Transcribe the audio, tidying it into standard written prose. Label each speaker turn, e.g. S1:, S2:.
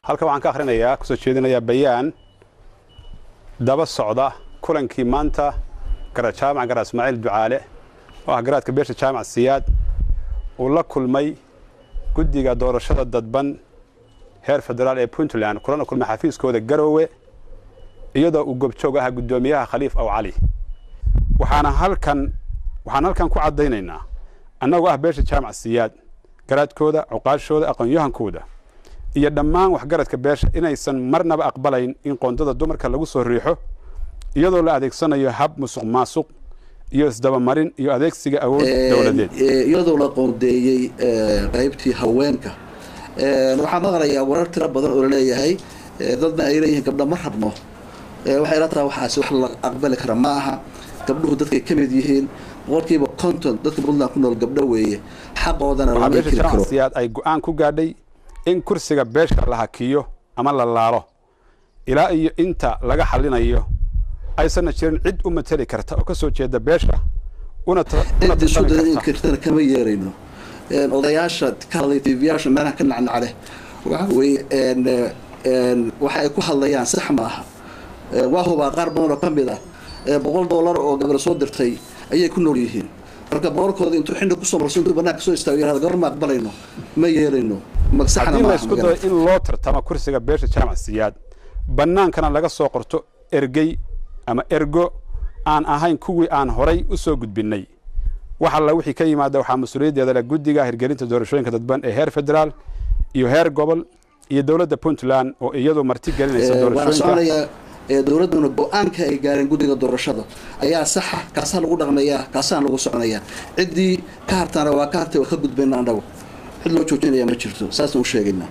S1: halka waxaan ka akhrinayaa kusoo jeedinayaa bayaan daba socda kulankii maanta jaamac garaa Ismaaciil Ducaale oo ah garaadka beesha jaamac Siyaad oo la kulmay guddiga doorashada dadban heer federaal ee Puntland kulana kulmay xafiiskooda Garowe iyadoo uu gobjoog ah gudoomiyaha Khaliif Aw Cali waxaan halkan ku cadeynaynaa annagoo ah beesha jaamac Siyaad garaadkooda cuqaashooda aqoon-yahankooda iyo dhammaan waxgaradka beesha inaysan marnaba aqbalayn in qoondada dumarka lagu soo riixo iyadoo la adeegsanayo hab musuqmaasuq iyo isdaba marin iyo adeegsiga awood dawladeed
S2: iyadoo la qoondeeyay qaybtii haweenka waxaan maqlayaa warar tiro badan oo leeyahay dadna ay leeyihiin gabdho ma rabno waxay la tahay waxaas wax la aqbali kara ma aha gabdhuhu dadkay ka mid yihiin boqolkiiba konton dadka Puntland ku nool gabdho weeye xaqoodana la
S1: meekin karo Siyaad ay go'aan ku gaadhay in kursiga beesha la hakiyo ama la laalo ilaa iyo inta laga xalinayo aysan jirin cid u matali karta oo ka soo jeeda beesha una
S2: kartana kama yeerayno odayaasha kala TV-yaasha meelaha ka nacnacale waxa ay ku hadlayaan sax ma aha waa huba qaar badan oo kamid ah $100 oo gabar soo dirtay ayay ku nool yihiin marka boqolkooda intuu xinda ku soo marsan banaanka soo istaagay gabar ma aqbalayno ma yeerayno magsaxna ma
S1: isku day in loo tartamo kursiga beesha jaamac Siyaad banaankana laga soo qorto ergey ama ergo aan ahayn kuwii aan horay u soo gudbinay waxa la wixii ka yimaada waxa mas'uuliyadeeda la guddiga hirgelinta doorashooyinka dadban ee heer federaal iyo heer gobol iyo dawladda Puntland oo iyadoo marti gelinaysa doorashooyinka
S2: dawladuna go'aanka ay gaareen guddiga doorashada ayaa sax ah kaas lagu dhaqmayaa kaasaan lagu soconayaa cidii ka hartana waa ka hartay oo ka gudbeen annagu cid loo joojinaya ma jirto saas u sheegaynaa